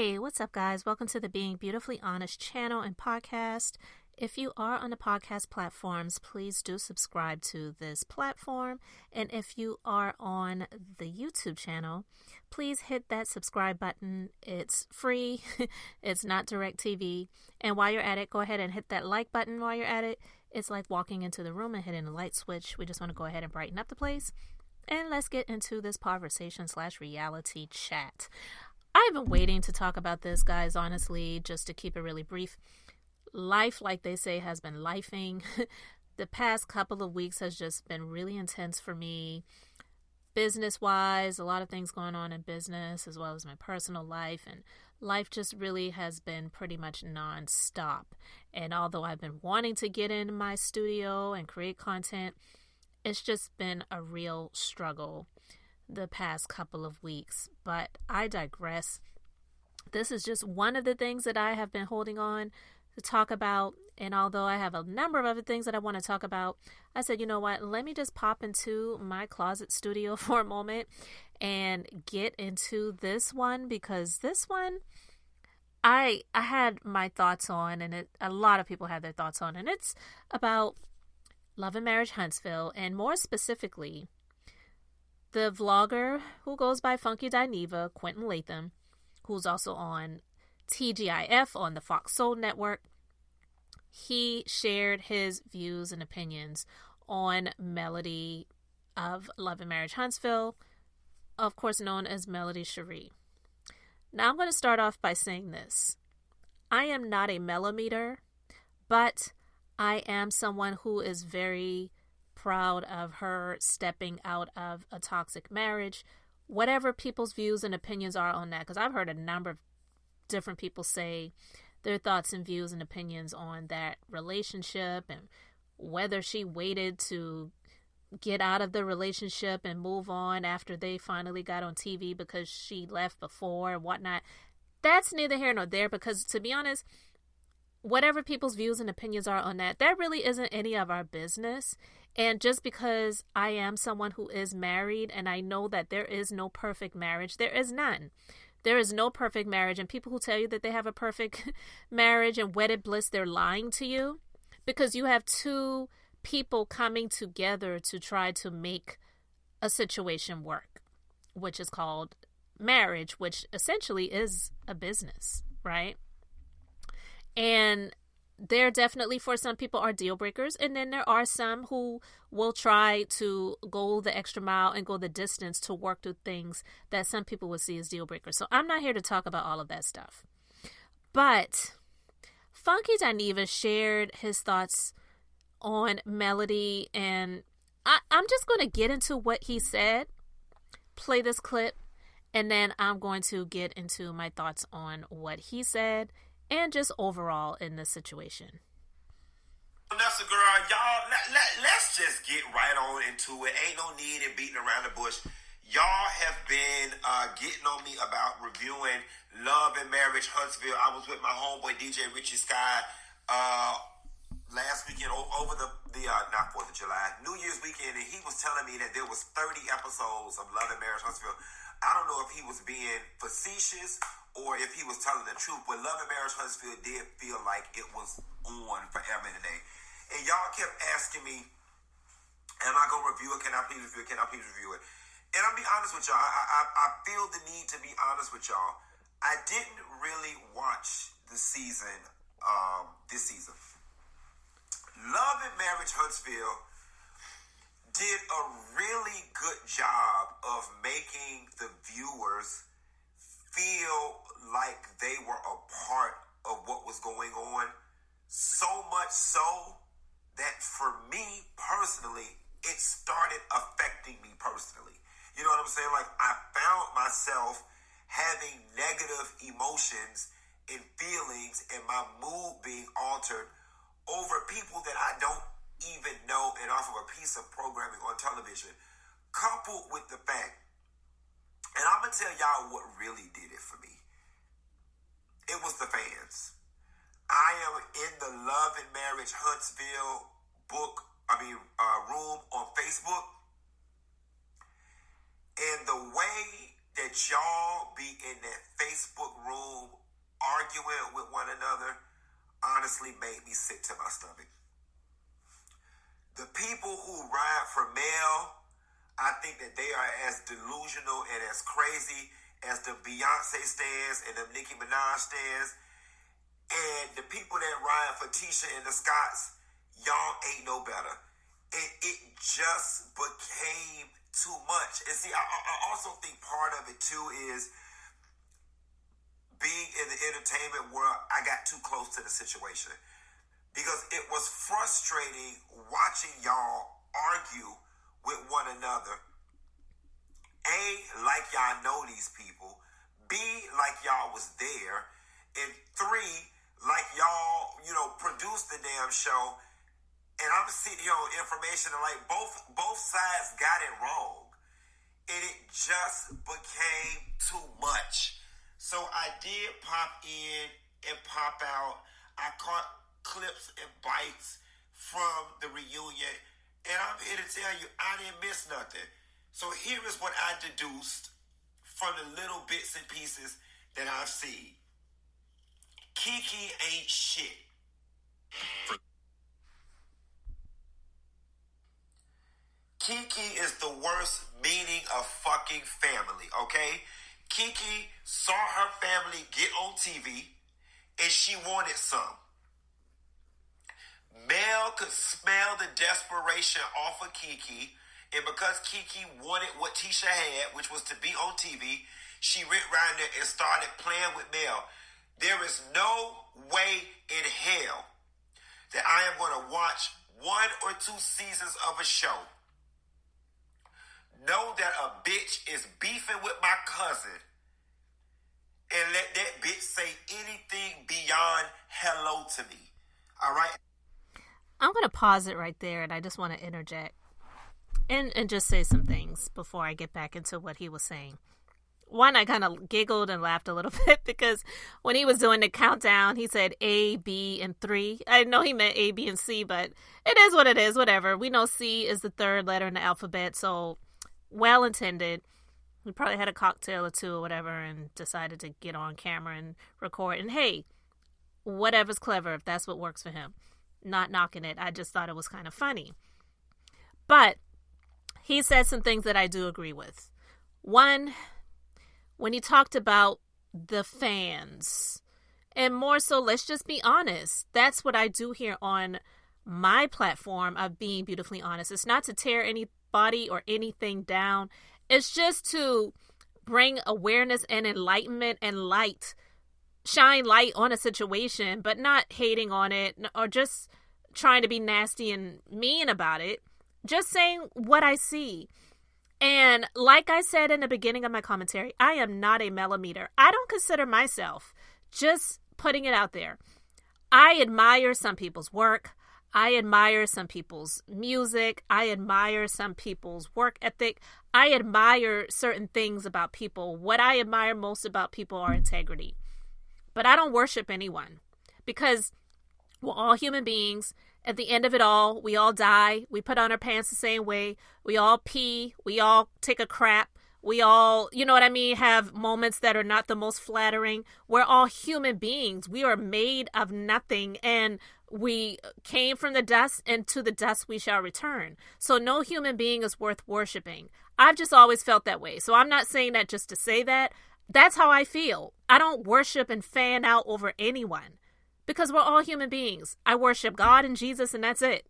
Hey, what's up, guys? Welcome to the Being Beautifully Honest channel and podcast. If you are on the podcast platforms, please do subscribe to this platform. And if you are on the YouTube channel, please hit that subscribe button. It's free. It's not direct TV. And while you're at it, go ahead and hit that like button while you're at it. It's like walking into the room and hitting a light switch. We just want to go ahead and brighten up the place. And let's get into this conversation/reality chat. I've been waiting to talk about this, guys, honestly, just to keep it really brief. Life, like they say, has been lifing. The past couple of weeks has just been really intense for me. Business-wise, a lot of things going on in business as well as my personal life. And life just really has been pretty much non-stop. And although I've been wanting to get in my studio and create content, it's just been a real struggle the past couple of weeks, but I digress. This is just one of the things that I have been holding on to talk about, and although I have a number of other things that I want to talk about, I said, you know what, let me just pop into my closet studio for a moment and get into this one, because this one I had my thoughts on, and a lot of people had their thoughts on, and it's about Love and Marriage Huntsville, and more specifically, the vlogger who goes by funkydineva, Quentin Latham, who's also on TGIF on the Fox Soul Network. He shared his views and opinions on Melody of Love and Marriage Huntsville, of course known as melodyshari. Now I'm going to start off by saying this. I am not a melometer, but I am someone who is very proud of her stepping out of a toxic marriage, whatever people's views and opinions are on that, because I've heard a number of different people say their thoughts and views and opinions on that relationship and whether she waited to get out of the relationship and move on after they finally got on TV because she left before and whatnot. That's neither here nor there, because to be honest, whatever people's views and opinions are on that, that really isn't any of our business. And just because I am someone who is married and I know that there is no perfect marriage, there is none. There is no perfect marriage. And people who tell you that they have a perfect marriage and wedded bliss, they're lying to you, because you have two people coming together to try to make a situation work, which is called marriage, which essentially is a business, right? And there definitely, for some people, are deal breakers. And then there are some who will try to go the extra mile and go the distance to work through things that some people would see as deal breakers. So I'm not here to talk about all of that stuff. But funkydineva shared his thoughts on Melody. And I'm just going to get into what he said, play this clip, and then I'm going to get into my thoughts on what he said and just overall in this situation. That's a girl, y'all. Let's just get right on into it. Ain't no need in beating around the bush. Y'all have been getting on me about reviewing Love and Marriage Huntsville. I was with my homeboy DJ Richie Sky last weekend over the not 4th of July, New Year's weekend, and he was telling me that there was 30 episodes of Love and Marriage Huntsville. I don't know if he was being facetious or if he was telling the truth, but Love and Marriage Huntsville did feel like it was on forever and a day. And y'all kept asking me, am I going to review it? Can I please review it? Can I please review it? And I'll be honest with y'all. I feel the need to be honest with y'all. I didn't really watch the season, this season. Love and Marriage Huntsville did a really good job of making the viewers feel like they were a part of what was going on, so much so that for me personally, it started affecting me personally. You know what I'm saying? Like, I found myself having negative emotions and feelings and my mood being altered over people that I don't even know and off of a piece of programming on television, coupled with the fact, and I'm going to tell y'all what really did it for me. It was the fans. I am in the Love and Marriage Huntsville room on Facebook. And the way that y'all be in that Facebook room entertainment with one another honestly made me sick to my stomach. The people who ride for Mel, I think that they are as delusional and as crazy as the Beyonce stands and the Nicki Minaj stands. And the people that ride for Tisha and the Scotts, y'all ain't no better. And it just became too much. And see, I also think part of it too is being in the entertainment world, I got too close to the situation. Because it was frustrating watching y'all argue with one another. A, like y'all know these people. B, like y'all was there. And 3, like y'all, produced the damn show. And I'm sitting here on information and like both sides got it wrong. And it just became too much. So I did pop in and pop out. I caught clips and bites from the reunion. And I'm here to tell you, I didn't miss nothing. So here is what I deduced from the little bits and pieces that I've seen. Kiki ain't shit. Kiki is the worst meaning of fucking family, okay? Kiki saw her family get on TV and she wanted some. Mel could smell the desperation off of Kiki, and because Kiki wanted what Tisha had, which was to be on TV, she went around there and started playing with Mel. There is no way in hell that I am going to watch 1 or 2 seasons of a show, know that a bitch is beefing with my cousin, and let that bitch say anything beyond hello to me. All right? I'm going to pause it right there, and I just want to interject and just say some things before I get back into what he was saying. One, I kind of giggled and laughed a little bit because when he was doing the countdown, he said A, B, and 3. I know he meant A, B, and C, but it is what it is, whatever. We know C is the 3rd letter in the alphabet, so well intended. He probably had a cocktail or 2 or whatever and decided to get on camera and record. And hey, whatever's clever, if that's what works for him. Not knocking it. I just thought it was kind of funny. But he said some things that I do agree with. One, when he talked about the fans, and more so, let's just be honest. That's what I do here on my platform of being beautifully honest. It's not to tear anybody or anything down. It's just to bring awareness and enlightenment and light, shine light on a situation, but not hating on it or just trying to be nasty and mean about it. Just saying what I see. And like I said in the beginning of my commentary, I am not a melometer. I don't consider myself, just putting it out there. I admire some people's work. I admire some people's music. I admire some people's work ethic. I admire certain things about people. What I admire most about people are integrity. But I don't worship anyone because we're all human beings. At the end of it all, we all die. We put on our pants the same way. We all pee. We all take a crap. We all, have moments that are not the most flattering. We're all human beings. We are made of nothing, and we came from the dust, and to the dust we shall return. So no human being is worth worshiping. I've just always felt that way. So I'm not saying that just to say that. That's how I feel. I don't worship and fan out over anyone because we're all human beings. I worship God and Jesus, and that's it.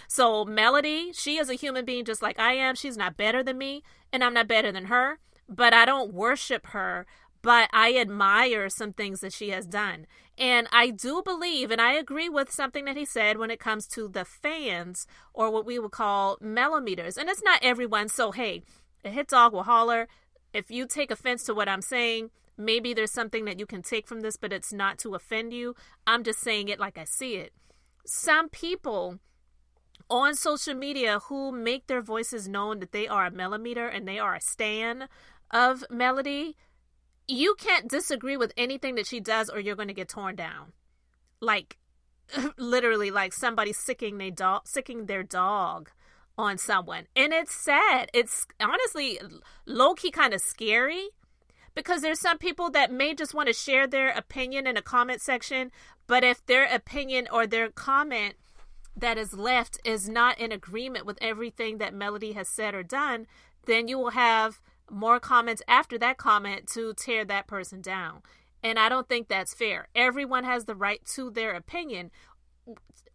So Melody, she is a human being just like I am. She's not better than me, and I'm not better than her, but I don't worship her, but I admire some things that she has done. And I do believe, and I agree with something that he said when it comes to the fans, or what we would call melometers. And it's not everyone, so hey, a hit dog will holler. If you take offense to what I'm saying, maybe there's something that you can take from this, but it's not to offend you. I'm just saying it like I see it. Some people on social media who make their voices known that they are a melometer and they are a stan of Melody, you can't disagree with anything that she does or you're going to get torn down. Like, literally, like somebody sicking their dog on someone. And it's sad. It's honestly low-key kind of scary Because there's some people that may just want to share their opinion in a comment section, but if their opinion or their comment that is left is not in agreement with everything that Melody has said or done, then you will have more comments after that comment to tear that person down. And I don't think that's fair. Everyone has the right to their opinion.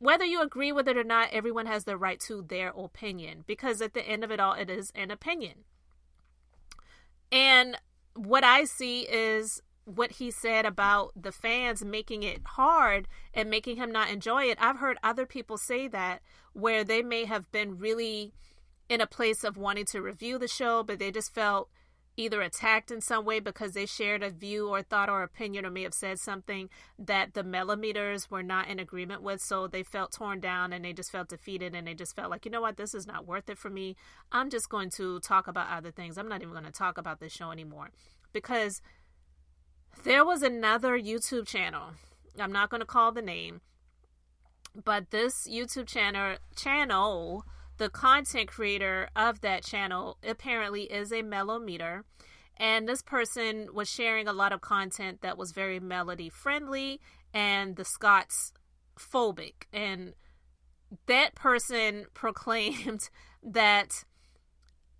Whether you agree with it or not, everyone has the right to their opinion, because at the end of it all, it is an opinion. And what I see is what he said about the fans making it hard and making him not enjoy it. I've heard other people say that, where they may have been really in a place of wanting to review the show, but they just felt either attacked in some way because they shared a view or thought or opinion, or may have said something that the Melometers were not in agreement with. So they felt torn down and they just felt defeated, and they just felt like, you know what, this is not worth it for me. I'm just going to talk about other things. I'm not even going to talk about this show anymore. Because there was another YouTube channel, I'm not going to call the name, but this YouTube channel, the content creator of that channel apparently is a Melometer, and this person was sharing a lot of content that was very Melody friendly and the Scots phobic. And that person proclaimed that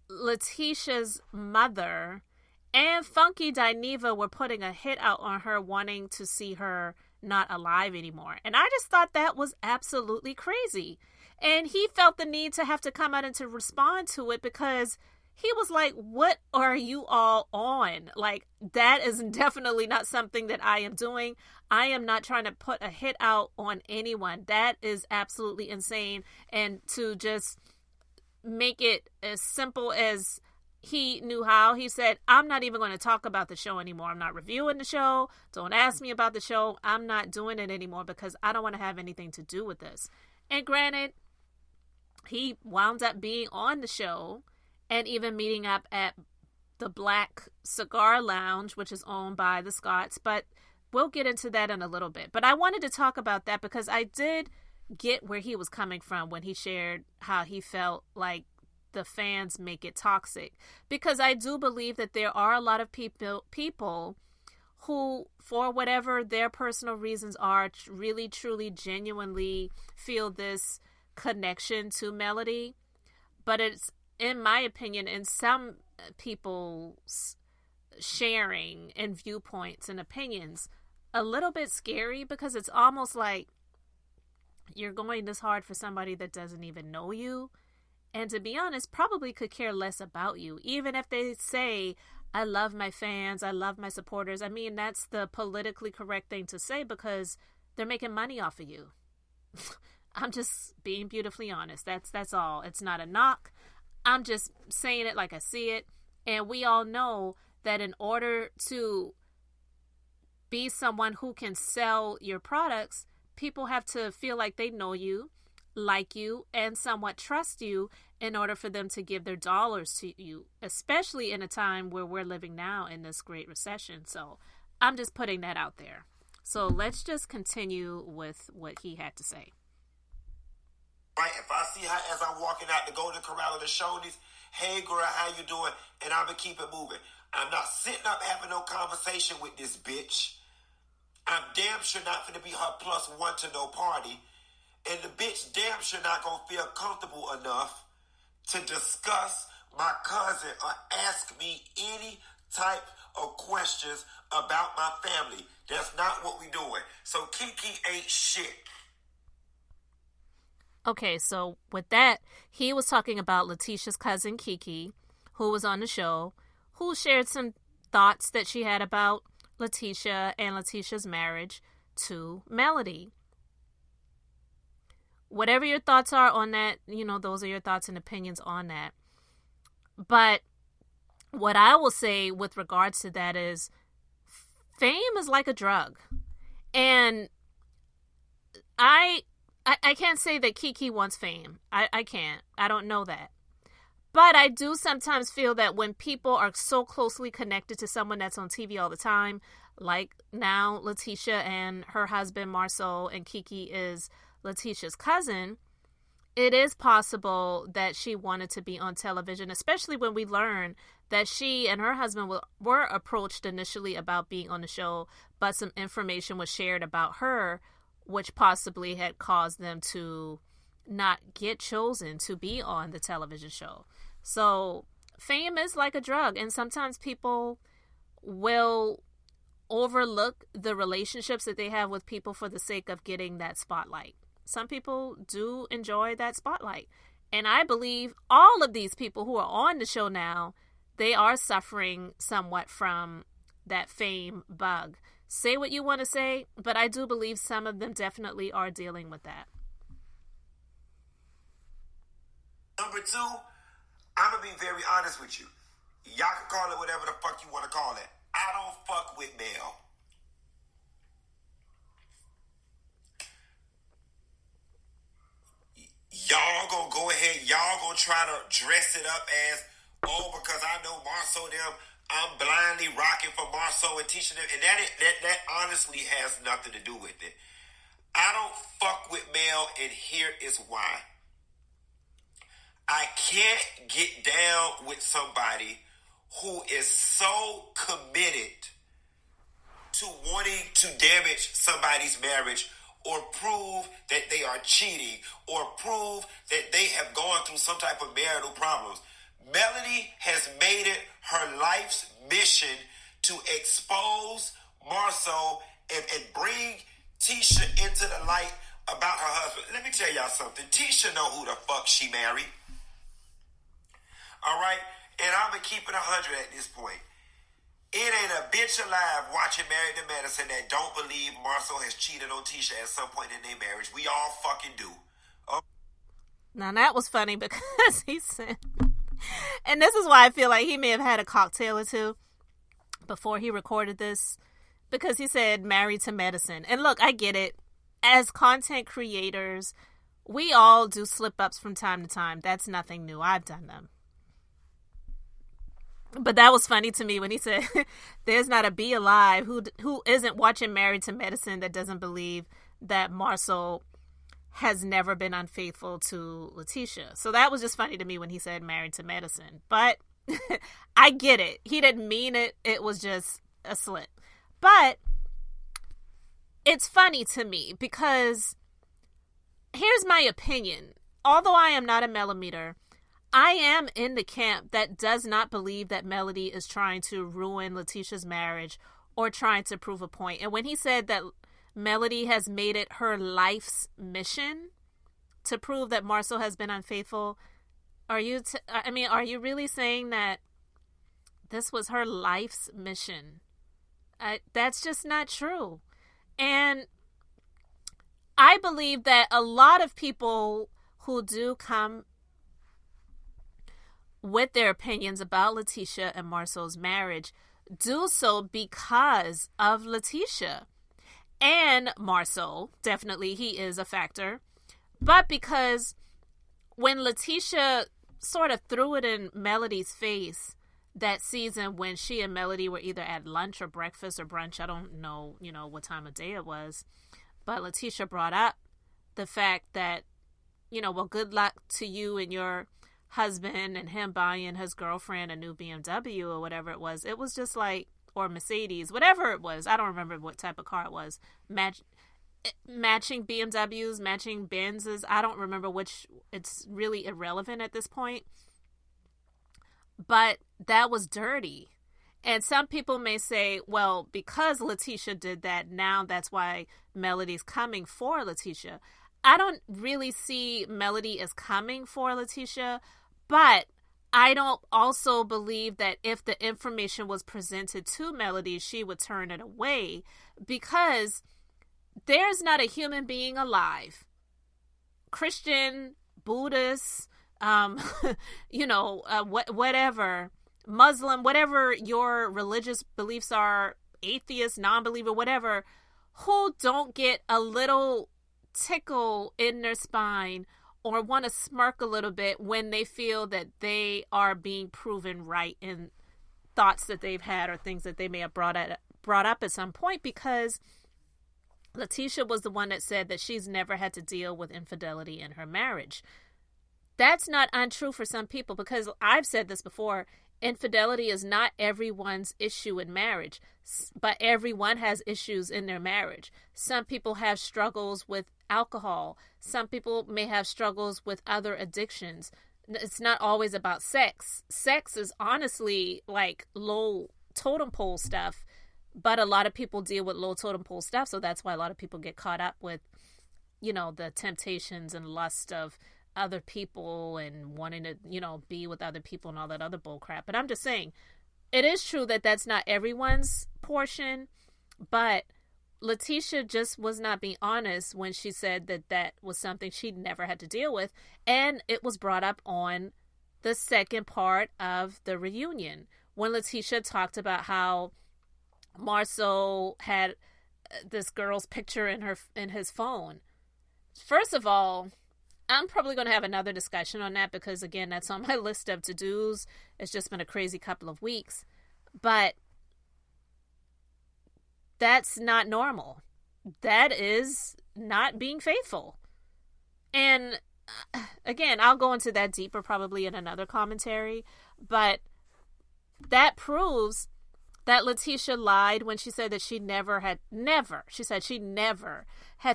Letitia's mother and funkydineva were putting a hit out on her, wanting to see her not alive anymore. And I just thought that was absolutely crazy. And he felt the need to have to come out and to respond to it, because he was like, what are you all on? Like, that is definitely not something that I am doing. I am not trying to put a hit out on anyone. That is absolutely insane. And to just make it as simple as he knew how, he said, I'm not even going to talk about the show anymore. I'm not reviewing the show. Don't ask me about the show. I'm not doing it anymore because I don't want to have anything to do with this. And granted, he wound up being on the show and even meeting up at the Black Cigar Lounge, which is owned by the Scots. But we'll get into that in a little bit. But I wanted to talk about that because I did get where he was coming from when he shared how he felt like the fans make it toxic. Because I do believe that there are a lot of people who, for whatever their personal reasons are, really, truly, genuinely feel this connection to Melody. But it's, in my opinion, in some people's sharing and viewpoints and opinions, a little bit scary, because it's almost like you're going this hard for somebody that doesn't even know you, and to be honest, probably could care less about you. Even if they say, I love my fans, I love my supporters. I mean, that's the politically correct thing to say because they're making money off of you. I'm just being beautifully honest. That's all. It's not a knock. I'm just saying it like I see it. And we all know that in order to be someone who can sell your products, people have to feel like they know you, like you, and somewhat trust you in order for them to give their dollars to you, especially in a time where we're living now in this great recession. So I'm just putting that out there. So let's just continue with what he had to say. Right, if I see her as I'm walking out the Golden Corral of the Shoney's, hey girl, how you doing? And I'ma keep it moving. I'm not sitting up having no conversation with this bitch. I'm damn sure not finna be her plus one to no party. And the bitch damn sure not gonna feel comfortable enough to discuss my cousin or ask me any type of questions about my family. That's not what we doing. So Kiki ain't shit. Okay, so with that, he was talking about Letitia's cousin Kiki, who was on the show, who shared some thoughts that she had about Letitia and Letitia's marriage to Melody. Whatever your thoughts are on that, you know, those are your thoughts and opinions on that. But what I will say with regards to that is fame is like a drug. And I can't say that Kiki wants fame. I can't. I don't know that. But I do sometimes feel that when people are so closely connected to someone that's on TV all the time, like now Letitia and her husband Marceau, and Kiki is Letitia's cousin, it is possible that she wanted to be on television, especially when we learn that she and her husband were approached initially about being on the show, but some information was shared about her, which possibly had caused them to not get chosen to be on the television show. So fame is like a drug, and sometimes people will overlook the relationships that they have with people for the sake of getting that spotlight. Some people do enjoy that spotlight. And I believe all of these people who are on the show now, they are suffering somewhat from that fame bug. Say what you want to say, but I do believe some of them definitely are dealing with that. Number two, I'm going to be very honest with you. Y'all can call it whatever the fuck you want to call it. I don't fuck with Mel. Y'all gonna go ahead, y'all gonna try to dress it up as, oh, because I know Marceau them, I'm blindly rocking for Marceau and teaching them, and that honestly has nothing to do with it. I don't fuck with Mel, and here is why. I can't get down with somebody who is so committed to wanting to damage somebody's marriage, or prove that they are cheating, or prove that they have gone through some type of marital problems. Melody has made it her life's mission to expose Marceau and bring Tisha into the light about her husband. Let me tell y'all something. Tisha know who the fuck she married. All right? And I'm going to keep it 100 at this point. It ain't a bitch alive watching Married to Medicine that don't believe Marceau has cheated on Tisha at some point in their marriage. We all fucking do. Oh. Now that was funny because he said, and this is why I feel like he may have had a cocktail or two before he recorded this, because he said Married to Medicine. And look, I get it. As content creators, we all do slip-ups from time to time. That's nothing new. I've done them. But that was funny to me when he said, there's not a bee alive who isn't watching Married to Medicine that doesn't believe that Marceau has never been unfaithful to Letitia. So that was just funny to me when he said Married to Medicine. But I get it. He didn't mean it. It was just a slip. But it's funny to me because here's my opinion. Although I am not a Melometer, I am in the camp that does not believe that Melody is trying to ruin Letitia's marriage or trying to prove a point. And when he said that Melody has made it her life's mission to prove that Marceau has been unfaithful, are you really saying that this was her life's mission? That's just not true. And I believe that a lot of people who do come with their opinions about Letitia and Marceau's marriage do so because of Letitia and Marceau. Definitely he is a factor, but because when Letitia sort of threw it in Melody's face that season when she and Melody were either at lunch or breakfast or brunch, I don't know, what time of day it was, but Letitia brought up the fact that, well, good luck to you and your husband and him buying his girlfriend a new BMW or whatever it was. It was just like, or Mercedes, whatever it was. I don't remember what type of car it was. Matching BMWs, matching Benzes. I don't remember which. It's really irrelevant at this point. But that was dirty. And some people may say, well, because Letitia did that, now that's why Melody's coming for Letitia. I don't really see Melody as coming for Letitia, but I don't also believe that if the information was presented to Melody, she would turn it away, because there's not a human being alive, Christian, Buddhist, whatever, Muslim, whatever your religious beliefs are, atheist, non-believer, whatever, who don't get a little tickle in their spine or want to smirk a little bit when they feel that they are being proven right in thoughts that they've had or things that they may have brought up at some point, because Letitia was the one that said that she's never had to deal with infidelity in her marriage. That's not untrue for some people, because I've said this before. infidelity is not everyone's issue in marriage, but everyone has issues in their marriage. Some people have struggles with alcohol. Some people may have struggles with other addictions. It's not always about sex. Sex is honestly like low totem pole stuff, but a lot of people deal with low totem pole stuff, so that's why a lot of people get caught up with, you know, the temptations and lust of other people and wanting to, you know, be with other people and all that other bull crap. But I'm just saying, it is true that that's not everyone's portion, but Letitia just was not being honest when she said that that was something she'd never had to deal with, and it was brought up on the second part of the reunion when Letitia talked about how Marceau had this girl's picture in his phone. First of all, I'm probably going to have another discussion on that because, again, that's on my list of to-dos. It's just been a crazy couple of weeks. But that's not normal. That is not being faithful. And, again, I'll go into that deeper probably in another commentary. But that proves that Letitia lied when she said that she never had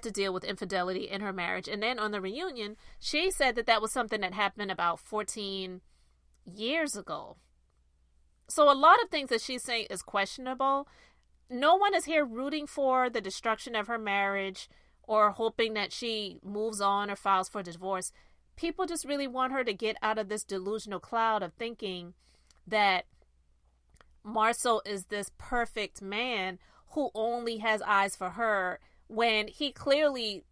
to deal with infidelity in her marriage. And then on the reunion, she said that that was something that happened about 14 years ago. So a lot of things that she's saying is questionable. No one is here rooting for the destruction of her marriage or hoping that she moves on or files for divorce. People just really want her to get out of this delusional cloud of thinking that Marceau is this perfect man who only has eyes for her, when he clearly,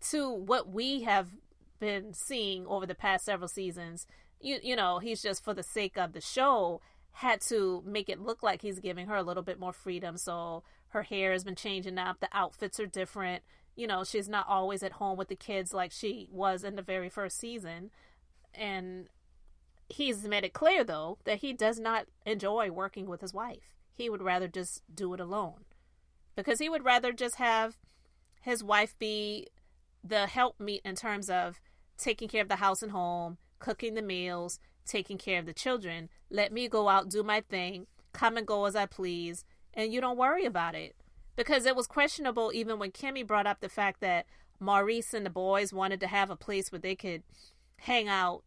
to what we have been seeing over the past several seasons, you know, he's just, for the sake of the show, had to make it look like he's giving her a little bit more freedom. So her hair has been changing up, the outfits are different, you know, she's not always at home with the kids like she was in the very first season. And he's made it clear, though, that he does not enjoy working with his wife. He would rather just do it alone, because he would rather just have his wife be the helpmeet in terms of taking care of the house and home, cooking the meals, taking care of the children. Let me go out, do my thing, come and go as I please, and you don't worry about it. Because it was questionable even when Kimmy brought up the fact that Maurice and the boys wanted to have a place where they could hang out.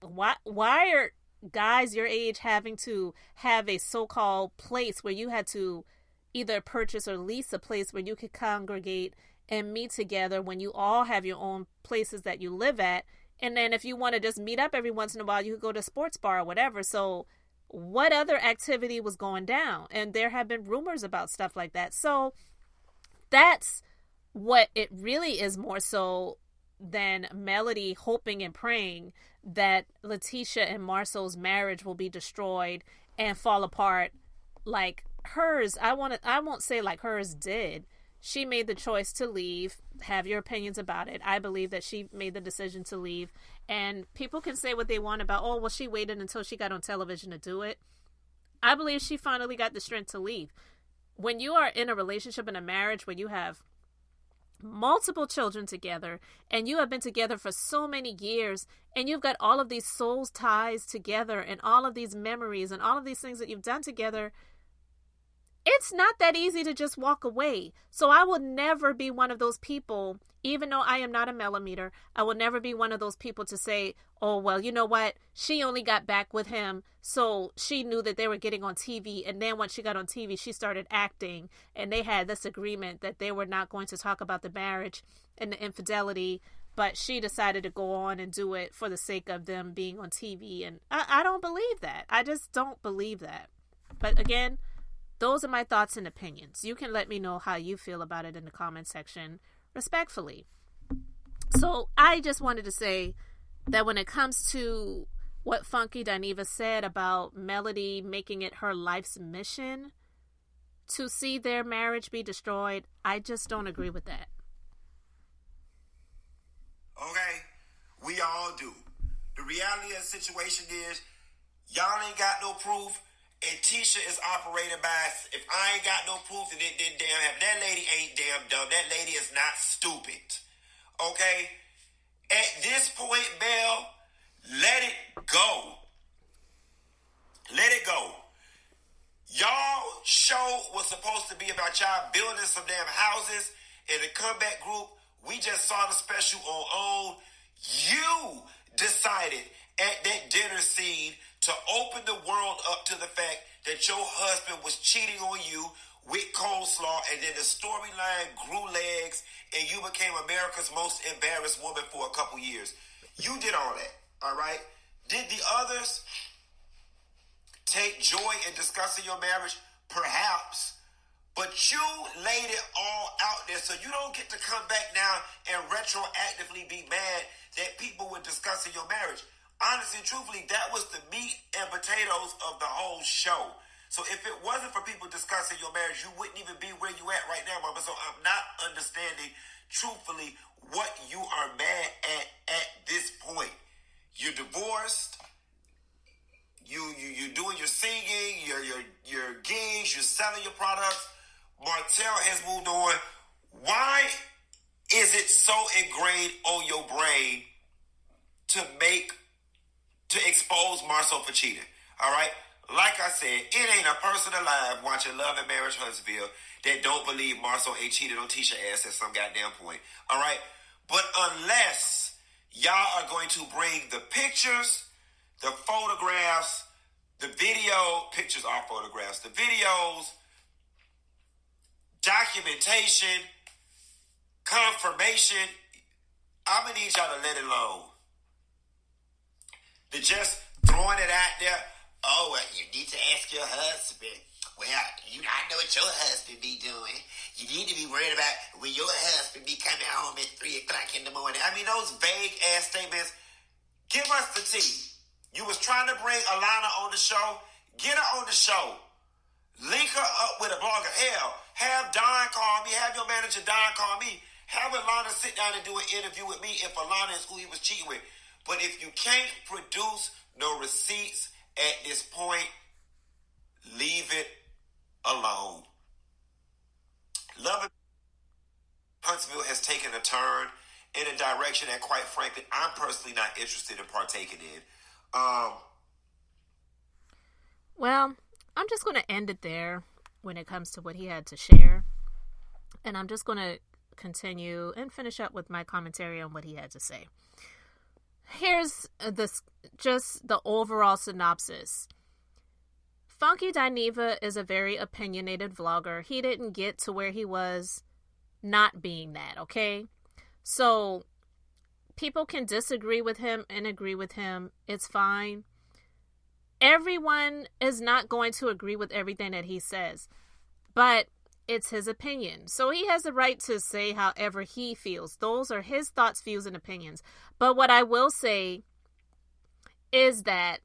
Why are guys your age having to have a so-called place where you had to either purchase or lease a place where you could congregate and meet together when you all have your own places that you live at? And then if you want to just meet up every once in a while, you could go to a sports bar or whatever. So what other activity was going down? And there have been rumors about stuff like that. So that's what it really is, more so than Melody hoping and praying that Letitia and Marceau's marriage will be destroyed and fall apart like hers. I won't say like hers did. She made the choice to leave. Have your opinions about it. I believe that she made the decision to leave. And people can say what they want about, oh, well, she waited until she got on television to do it. I believe she finally got the strength to leave. When you are in a relationship, in a marriage where you have multiple children together and you have been together for so many years and you've got all of these soul ties together and all of these memories and all of these things that you've done together, it's not that easy to just walk away. So I will never be one of those people, even though I am not a Melometer, I will never be one of those people to say, oh, well, you know what? She only got back with him, so she knew that they were getting on TV. And then when she got on TV, she started acting. And they had this agreement that they were not going to talk about the marriage and the infidelity. But she decided to go on and do it for the sake of them being on TV. And I don't believe that. I just don't believe that. But again, those are my thoughts and opinions. You can let me know how you feel about it in the comment section respectfully. So I just wanted to say that when it comes to what funkydineva said about Melody making it her life's mission to see their marriage be destroyed, I just don't agree with that. Okay, we all do. The reality of the situation is, y'all ain't got no proof. And Tisha is operating by, if I ain't got no proof, then damn, if that lady ain't damn dumb. That lady is not stupid. Okay? At this point, Belle, let it go. Let it go. Y'all show was supposed to be about y'all building some damn houses in the comeback group. We just saw the special on. You decided at that dinner scene to open the world up to the fact that your husband was cheating on you with coleslaw, and then the storyline grew legs, and you became America's most embarrassed woman for a couple years. You did all that, all right? Did the others take joy in discussing your marriage? Perhaps. But you laid it all out there, so you don't get to come back now and retroactively be mad that people were discussing your marriage. Honestly, truthfully, that was the meat and potatoes of the whole show. So if it wasn't for people discussing your marriage, you wouldn't even be where you at right now, mama. So I'm not understanding, truthfully, what you are mad at this point. You're divorced. You're doing your singing, your gigs, you're selling your products. Martell has moved on. Why is it so ingrained on your brain to expose Marcel for cheating? All right? Like I said, it ain't a person alive watching Love and Marriage Huntsville that don't believe Marcel ain't cheated on Tisha ass at some goddamn point. All right? But unless y'all are going to bring the pictures, the photographs, the video, pictures are photographs, the videos, documentation, confirmation, I'm going to need y'all to let it alone. They're just throwing it out there. Oh, well, you need to ask your husband. Well, I know what your husband be doing. You need to be worried about when your husband be coming home at 3 o'clock in the morning. I mean, those vague-ass statements. Give us the tea. You was trying to bring Alana on the show. Get her on the show. Link her up with a blogger. Hell, have Don call me. Have your manager Don call me. Have Alana sit down and do an interview with me if Alana is who he was cheating with. But if you can't produce no receipts at this point, leave it alone. Love and Huntsville has taken a turn in a direction that, quite frankly, I'm personally not interested in partaking in. Well, I'm just going to end it there when it comes to what he had to share. And I'm just going to continue and finish up with my commentary on what he had to say. Here's just the overall synopsis. Funkydineva is a very opinionated vlogger. He didn't get to where he was not being that, okay? So people can disagree with him and agree with him. It's fine. Everyone is not going to agree with everything that he says, but it's his opinion. So he has the right to say however he feels. Those are his thoughts, views, and opinions. But what I will say is that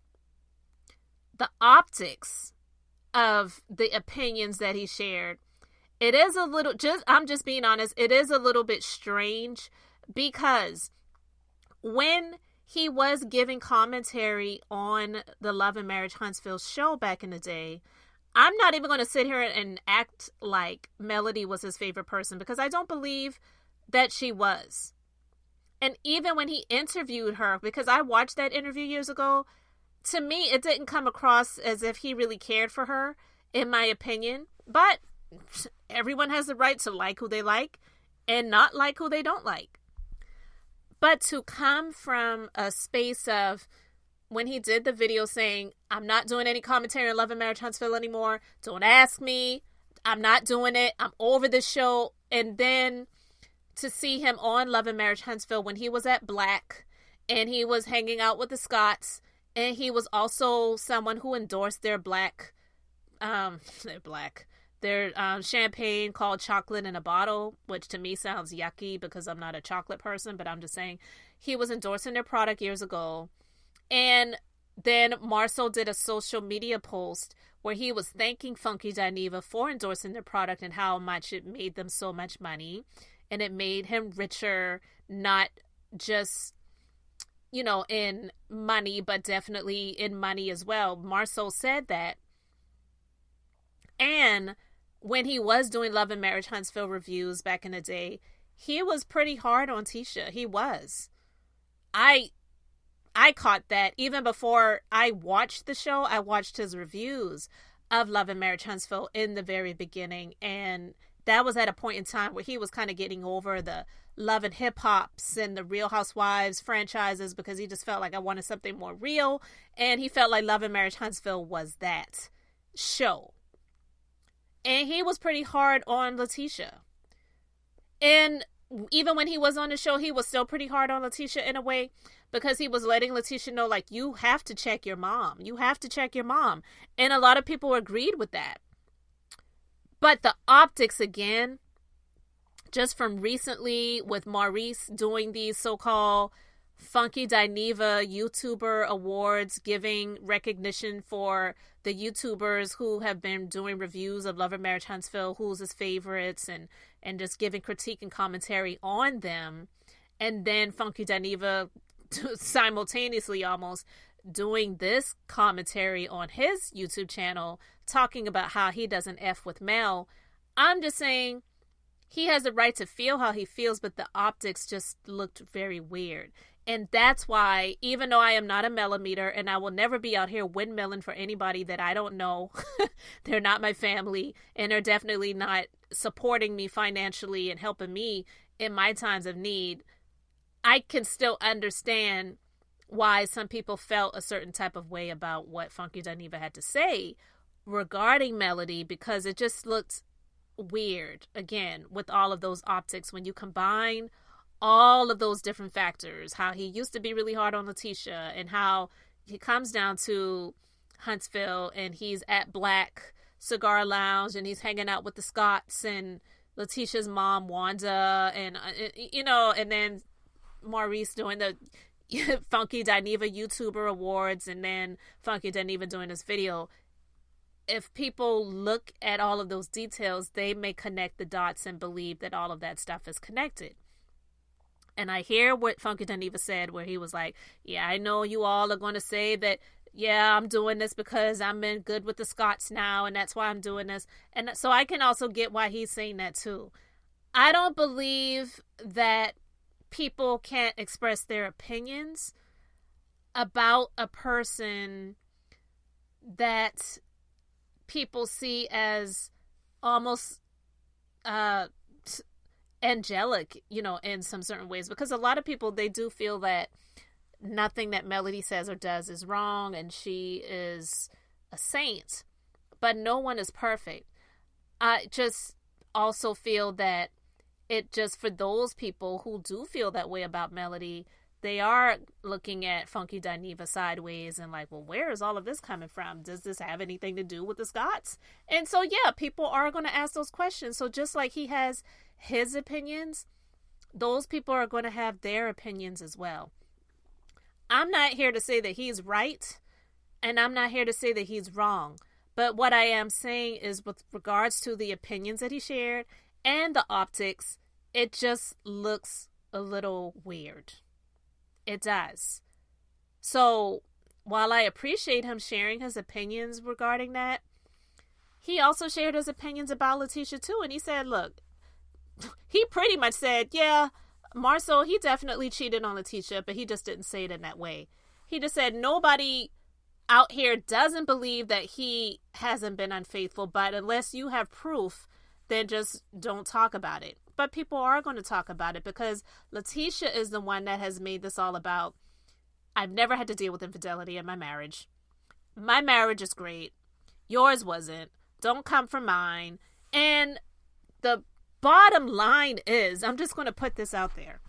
the optics of the opinions that he shared, it is a little, I'm just being honest, it is a little bit strange, because when he was giving commentary on the Love and Marriage Huntsville show back in the day, I'm not even going to sit here and act like Melody was his favorite person, because I don't believe that she was. And even when he interviewed her, because I watched that interview years ago, to me, it didn't come across as if he really cared for her, in my opinion. But everyone has the right to like who they like and not like who they don't like. But to come from a space of, when he did the video saying, I'm not doing any commentary on Love and Marriage Huntsville anymore. Don't ask me. I'm not doing it. I'm over this show. And then to see him on Love and Marriage Huntsville when he was at Black and he was hanging out with the Scotts, and he was also someone who endorsed their champagne called Chocolate in a Bottle, which to me sounds yucky because I'm not a chocolate person, but I'm just saying he was endorsing their product years ago. And then Marcel did a social media post where he was thanking Funkydineva for endorsing their product and how much it made them so much money. And it made him richer, not just, in money, but definitely in money as well. Marcel said that. And when he was doing Love and Marriage Huntsville reviews back in the day, he was pretty hard on Tisha. He was. I I caught that even before I watched the show. I watched his reviews of Love and Marriage Huntsville in the very beginning, and that was at a point in time where he was kind of getting over the Love and Hip Hops and the Real Housewives franchises, because he just felt like I wanted something more real, and he felt like Love and Marriage Huntsville was that show. And he was pretty hard on Letitia. And even when he was on the show, he was still pretty hard on Letitia in a way, because he was letting Letitia know, like, you have to check your mom. You have to check your mom. And a lot of people agreed with that. But the optics, again, just from recently with Maurice doing these so-called funkydineva YouTuber awards, giving recognition for the YouTubers who have been doing reviews of Love and Marriage Huntsville, who's his favorites, and just giving critique and commentary on them. And then funkydineva simultaneously almost doing this commentary on his YouTube channel, talking about how he doesn't F with Mel. I'm just saying he has the right to feel how he feels, but the optics just looked very weird. And that's why, even though I am not a Melometer, and I will never be out here windmilling for anybody that I don't know, they're not my family, and they're definitely not supporting me financially and helping me in my times of need, I can still understand why some people felt a certain type of way about what funkydineva had to say regarding Melody, because it just looked weird, again, with all of those optics. When you combine all of those different factors, how he used to be really hard on Letitia, and how he comes down to Huntsville and he's at Black Cigar Lounge and he's hanging out with the Scotts and Letitia's mom, Wanda, and, and then Maurice doing the funkydineva YouTuber awards, and then funkydineva doing this video. If people look at all of those details, they may connect the dots and believe that all of that stuff is connected. And I hear what funkydineva said, where he was like, yeah, I know you all are going to say that, yeah, I'm doing this because I'm in good with the Scots now, and that's why I'm doing this. And so I can also get why he's saying that too. I don't believe that people can't express their opinions about a person that people see as almost angelic, in some certain ways, because a lot of people, they do feel that nothing that Melody says or does is wrong, and she is a saint, but no one is perfect. I just also feel that it just, for those people who do feel that way about Melody, they are looking at funkydineva sideways and like, well, where is all of this coming from? Does this have anything to do with the Scots? And so, yeah, people are going to ask those questions. So just like he has his opinions, those people are going to have their opinions as well. I'm not here to say that he's right, and I'm not here to say that he's wrong. But what I am saying is, with regards to the opinions that he shared and the optics, it just looks a little weird. It does. So while I appreciate him sharing his opinions regarding that, he also shared his opinions about Letitia too. And he said, look, he pretty much said, yeah, Marcel, he definitely cheated on Letitia, but he just didn't say it in that way. He just said nobody out here doesn't believe that he hasn't been unfaithful, but unless you have proof, then just don't talk about it. But people are going to talk about it, because Letitia is the one that has made this all about, I've never had to deal with infidelity in my marriage. My marriage is great. Yours wasn't. Don't come for mine. And the bottom line is, I'm just going to put this out there.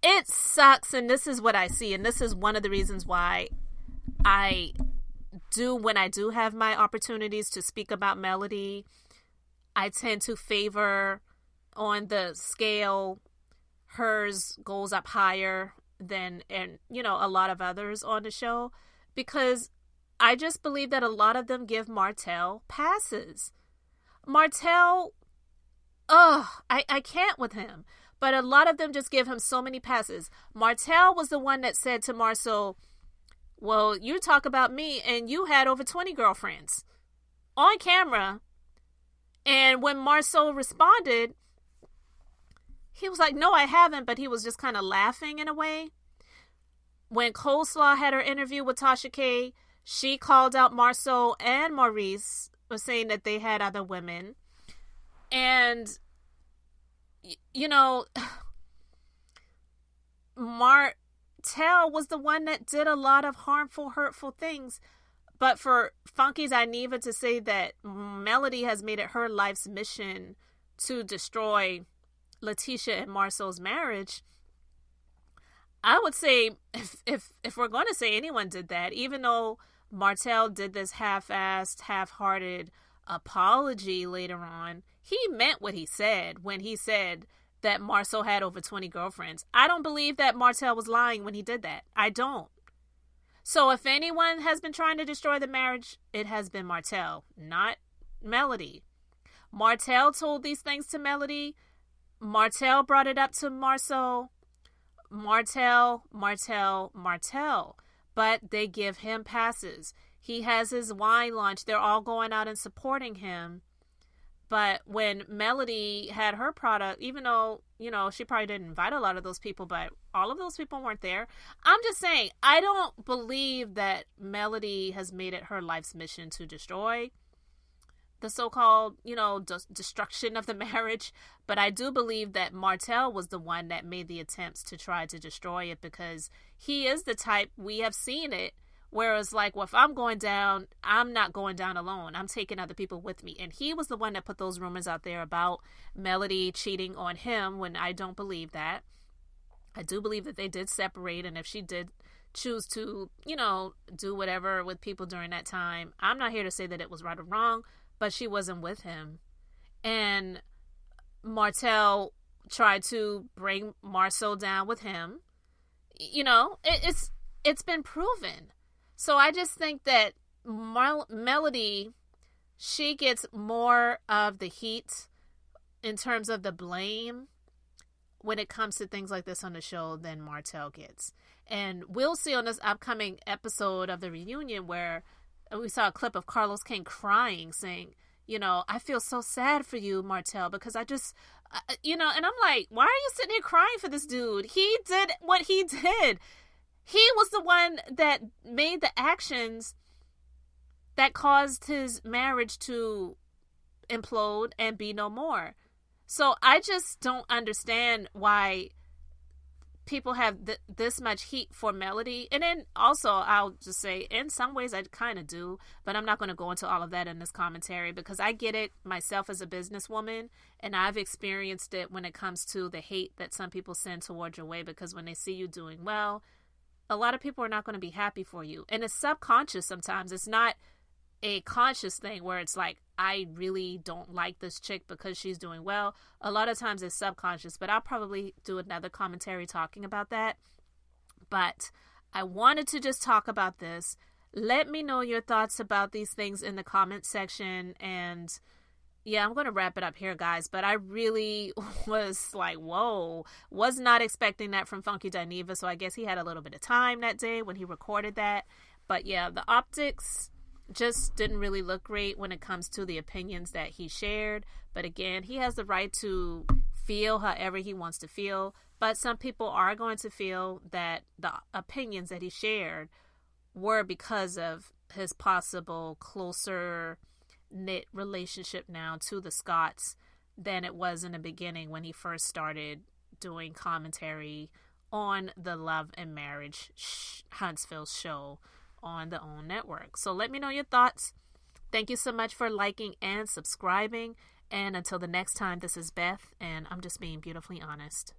It sucks, and this is what I see, and this is one of the reasons why I do, when I do have my opportunities to speak about Melody, I tend to favor, on the scale, hers goes up higher than, and a lot of others on the show, because I just believe that a lot of them give Martell passes. Martell, I can't with him. But a lot of them just give him so many passes. Martell was the one that said to Marcel, well, you talk about me and you had over 20 girlfriends on camera. And when Marcel responded, He was like, no, I haven't, but he was just kind of laughing in a way. When Coleslaw had her interview with Tasha K, she called out Marceau and Maurice, was saying that they had other women. And, you know, Martell was the one that did a lot of harmful, hurtful things. But for funkydineva to say that Melody has made it her life's mission to destroy Letitia and Marceau's marriage, I would say if we're going to say anyone did that, even though Martell did this half-assed, half-hearted apology later on, he meant what he said when he said that Marceau had over 20 girlfriends. I don't believe that Martell was lying when he did that. I don't. So if anyone has been trying to destroy the marriage, it has been Martell, not Melody. Martell told these things to Melody. Martell brought it up to Marceau. Martell. But they give him passes. He has his wine launch. They're all going out and supporting him. But when Melody had her product, even though, you know, she probably didn't invite a lot of those people, but all of those people weren't there. I'm just saying, I don't believe that Melody has made it her life's mission to destroy the so-called, you know, destruction of the marriage. But I do believe that Martell was the one that made the attempts to try to destroy it, because he is the type, we have seen it, whereas like, well, if I'm going down, I'm not going down alone. I'm taking other people with me. And he was the one that put those rumors out there about Melody cheating on him, when I don't believe that. I do believe that they did separate, and if she did choose to, you know, do whatever with people during that time, I'm not here to say that it was right or wrong, but she wasn't with him. And Martell tried to bring Marceau down with him. You know, it's been proven. So I just think that Melody, she gets more of the heat in terms of the blame when it comes to things like this on the show than Martell gets. And we'll see on this upcoming episode of the reunion where we saw a clip of Carlos King crying, saying, you know, I feel so sad for you, Martell, because I just, you know, and I'm like, why are you sitting here crying for this dude? He did what he did. He was the one that made the actions that caused his marriage to implode and be no more. So I just don't understand why people have this much heat for Melody. And then also, I'll just say, in some ways I kind of do, but I'm not going to go into all of that in this commentary, because I get it myself as a businesswoman, and I've experienced it when it comes to the hate that some people send towards your way, because when they see you doing well, a lot of people are not going to be happy for you. And it's subconscious sometimes. It's not a conscious thing where it's like, I really don't like this chick because she's doing well. A lot of times it's subconscious, but I'll probably do another commentary talking about that. But I wanted to just talk about this. Let me know your thoughts about these things in the comment section. And yeah, I'm going to wrap it up here, guys. But I really was like, whoa, was not expecting that from funkydineva. So I guess he had a little bit of time that day when he recorded that. But yeah, the optics just didn't really look great when it comes to the opinions that he shared. But again, he has the right to feel however he wants to feel. But some people are going to feel that the opinions that he shared were because of his possible closer knit relationship now to the Scotts than it was in the beginning when he first started doing commentary on the Love and Marriage Huntsville show on the OWN network. So let me know your thoughts. Thank you so much for liking and subscribing. And until the next time, this is Beth, and I'm just being beautifully honest.